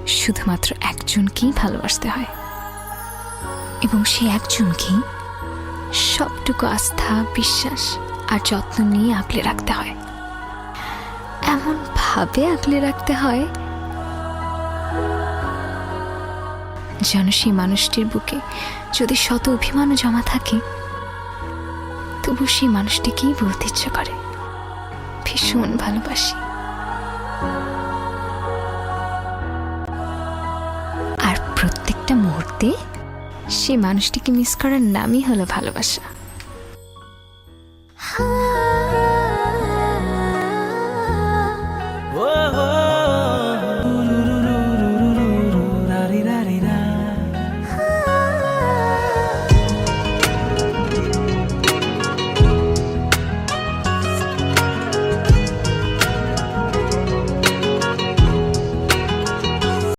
শুধুমাত্র একজনকেই ভালোবাসতে হয়, এবং সেই একজনকেই সবটুকু আস্থা, বিশ্বাস আর যত্ন নিয়ে আগলে রাখতে হয়। এমন ভাবে আগলে রাখতে হয় যেন সেই মানুষটির বুকে যদি শত অভিমানও জমা থাকে, তবু সেই মানুষটিকেই বলতে ইচ্ছে করে ভীষণ ভালোবাসি। আর প্রত্যেকটা মুহূর্তে সেই মানুষটিকে মিস করার নামই হলো ভালোবাসা।